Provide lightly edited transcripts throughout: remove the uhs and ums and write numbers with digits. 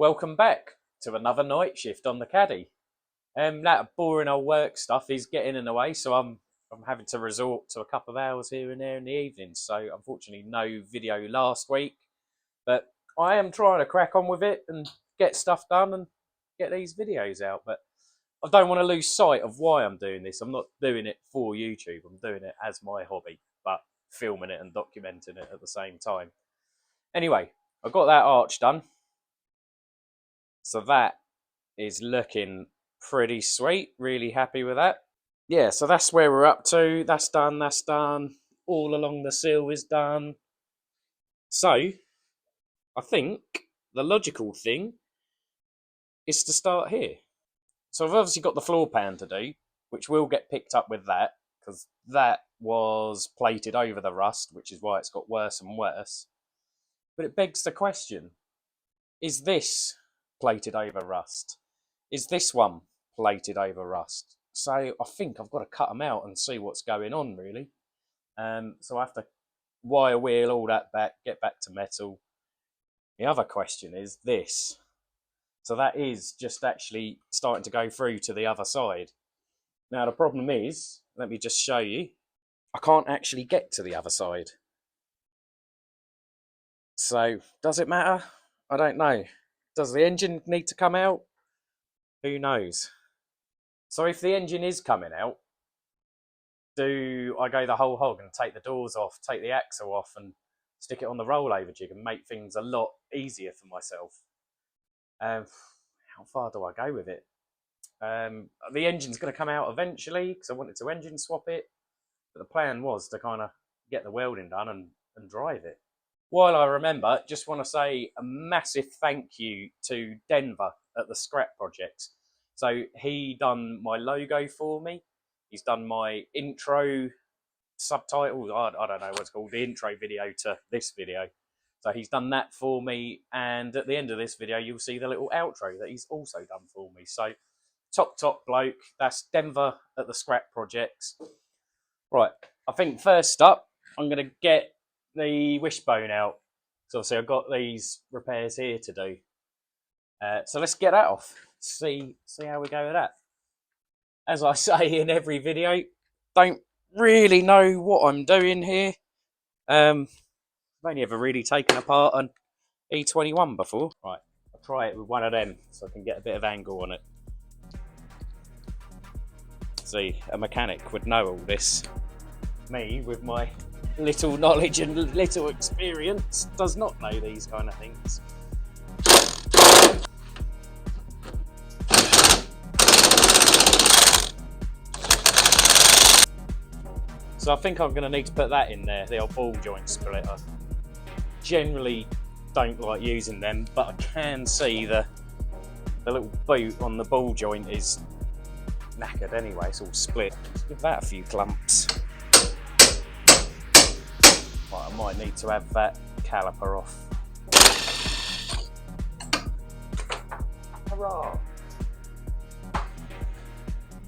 Welcome back to another night shift on the Caddy. That boring old work stuff is getting in the way, so I'm having to resort to a couple of hours here and there in the evening. So unfortunately, no video last week, but I am trying to crack on with it and get stuff done and get these videos out. But I don't want to lose sight of why I'm doing this. I'm not doing it for YouTube. I'm doing it as my hobby, but filming it and documenting it at the same time. Anyway, I got that arch done. So that is looking pretty sweet. Really happy with that. Yeah, so that's where we're up to. That's done, that's done. All along the sill is done. So, I think the logical thing is to start here. So I've obviously got the floor pan to do, which will get picked up with that, because that was plated over the rust, which is why it's got worse and worse. But it begs the question, is this plated over rust? Is this one plated over rust? So I think I've got to cut them out and see what's going on, really. So I have to wire wheel all that back, get back to metal. The other question is this. So that is just actually starting to go through to the other side. Now the problem is, let me just show you, I can't actually get to the other side. So does it matter? I don't know. Does the engine need to come out? Who knows? So if the engine is coming out, do I go the whole hog and take the doors off, take the axle off and stick it on the rollover jig and make things a lot easier for myself? How far do I go with it? The engine's going to come out eventually because I wanted to engine swap it. But the plan was to kind of get the welding done and drive it. While I remember, just want to say a massive thank you to Denver at the Scrap Project. So he done my logo for me. He's done my intro subtitles. I don't know what it's called, the intro video to this video. So he's done that for me. And at the end of this video, you'll see the little outro that he's also done for me. So top bloke. That's Denver at the Scrap Projects. Right, I think first up, I'm going to get the wishbone out. So obviously I've got these repairs here to do. So let's get that off. See how we go with that. As I say in every video, don't really know what I'm doing here. I've only ever really taken apart an E21 before. Right, I'll try it with one of them so I can get a bit of angle on it. See, a mechanic would know all this. Me, with my little knowledge and little experience, does not know these kind of things. So I think I'm going to need to put that in there, the old ball joint splitter. Generally don't like using them, but I can see the little boot on the ball joint is knackered anyway, it's all split. Let's give that a few clumps. Right, I might need to have that caliper off. Hurrah!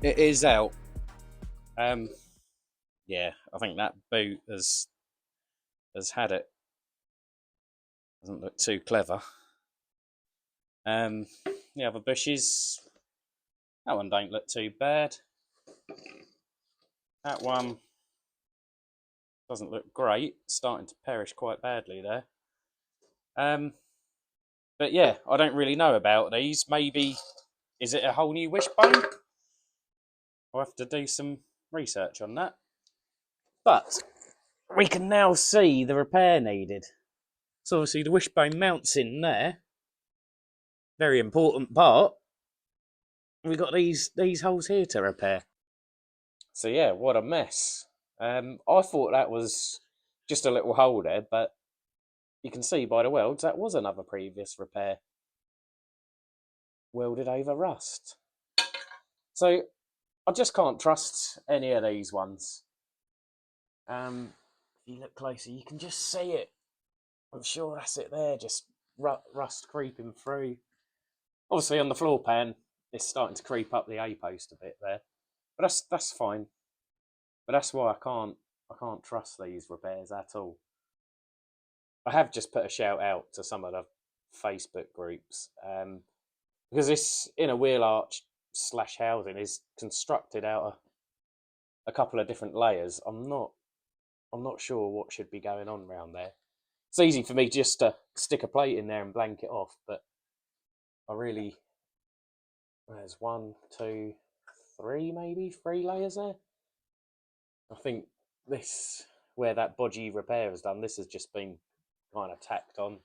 It is out. Yeah, I think that boot has had it. Doesn't look too clever. The other bushes, that one don't look too bad. That one doesn't look great, starting to perish quite badly there. But yeah, I don't really know about these. Maybe, is it a whole new wishbone? I'll have to do some research on that. But we can now see the repair needed. So obviously the wishbone mounts in there. Very important part. We've got these holes here to repair. So yeah, what a mess. I thought that was just a little hole there, but you can see by the welds that was another previous repair. Welded over rust. So I just can't trust any of these ones. If you look closer, you can just see it. I'm sure that's it there, just rust creeping through. Obviously on the floor pan, it's starting to creep up the A-post a bit there. But that's fine. But that's why I can't trust these repairs at all. I have just put a shout out to some of the Facebook groups, because this inner wheel arch slash housing is constructed out of a couple of different layers. I'm not sure what should be going on around there. It's easy for me just to stick a plate in there and blank it off, but I really, there's 1, 2, 3, maybe 3 layers there. I think this, where that Bodged Repair has done, this has just been kind of tacked on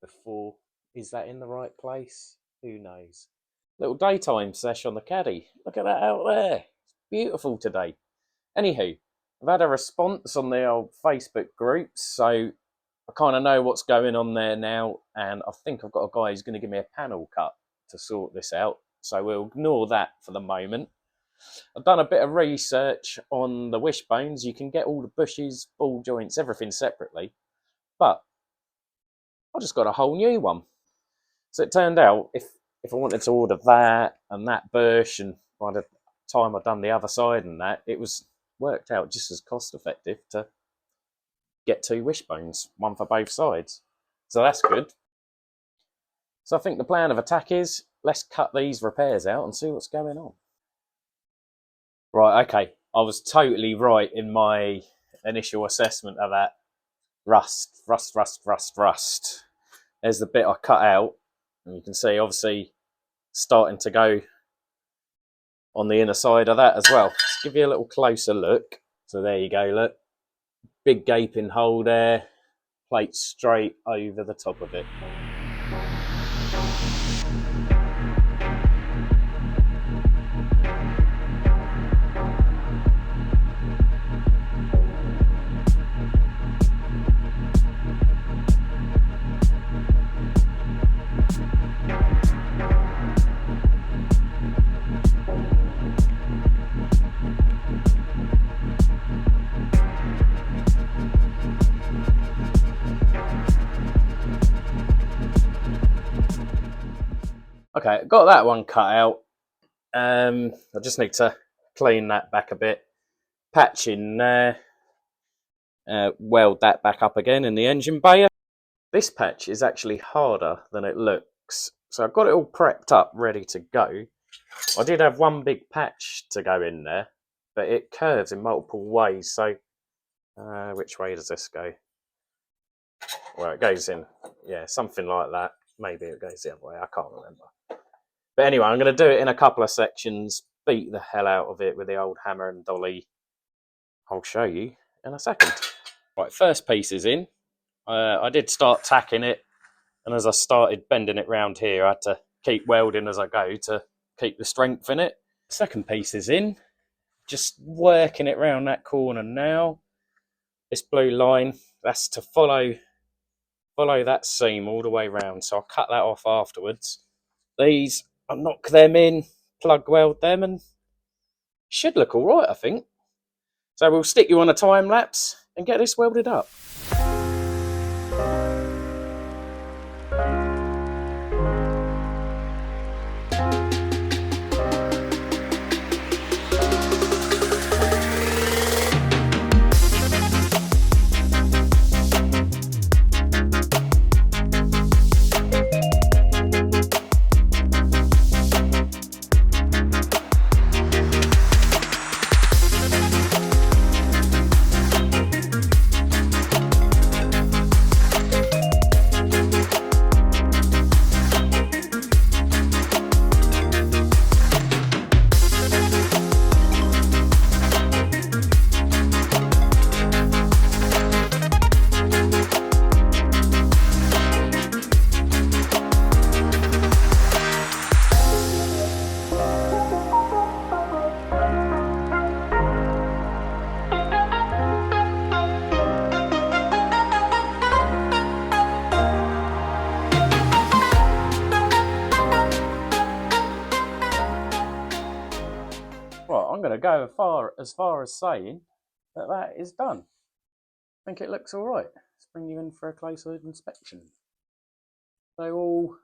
before. Is that in the right place? Who knows? Little daytime sesh on the Caddy. Look at that out there. It's beautiful today. Anywho, I've had a response on the old Facebook groups, so I kind of know what's going on there now, and I think I've got a guy who's going to give me a panel cut to sort this out, so we'll ignore that for the moment. I've done a bit of research on the wishbones. You can get all the bushes, ball joints, everything separately, but I just got a whole new one. So it turned out if I wanted to order that and that bush, and by the time I'd done the other side and that, it was worked out just as cost effective to get 2 wishbones, one for both sides. So that's good. So I think the plan of attack is, let's cut these repairs out and see what's going on. Right, okay. I was totally right in my initial assessment of that. Rust. There's the bit I cut out, and you can see obviously starting to go on the inner side of that as well. Let's give you a little closer look. So there you go, look. Big gaping hole there, plate straight over the top of it. Okay, got that one cut out. I just need to clean that back a bit. Patch in there. Weld that back up again in the engine bay. This patch is actually harder than it looks. So I've got it all prepped up, ready to go. I did have one big patch to go in there, but it curves in multiple ways. So which way does this go? Well, it goes in, yeah, something like that. Maybe it goes the other way, I can't remember. But anyway, I'm going to do it in a couple of sections, beat the hell out of it with the old hammer and dolly. I'll show you in a second. Right, first piece is in. I did start tacking it, and as I started bending it round here, I had to keep welding as I go to keep the strength in it. Second piece is in. Just working it round that corner now. This blue line, that's to follow that seam all the way round, so I'll cut that off afterwards. These, I'll knock them in, plug weld them, and should look all right, I think. So we'll stick you on a time lapse and get this welded up. Right, I'm going to go as far as saying that is done. I think it looks all right. Let's bring you in for a closer inspection. So all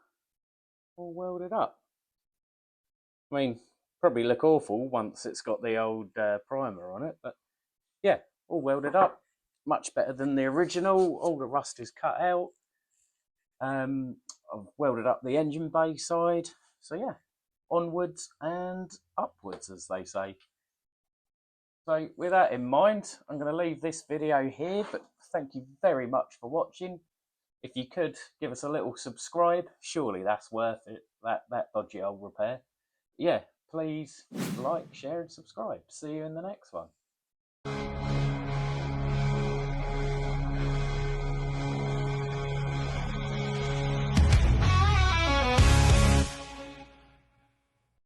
welded up. I mean, probably look awful once it's got the old primer on it, but yeah, all welded up. Much better than the original. All the rust is cut out. I've welded up the engine bay side. So yeah, onwards and upwards, as they say. So with that in mind, I'm going to leave this video here, but thank you very much for watching. If you could give us a little subscribe, surely that's worth it, that dodgy old repair. Yeah, please like, share and subscribe. See you in the next one.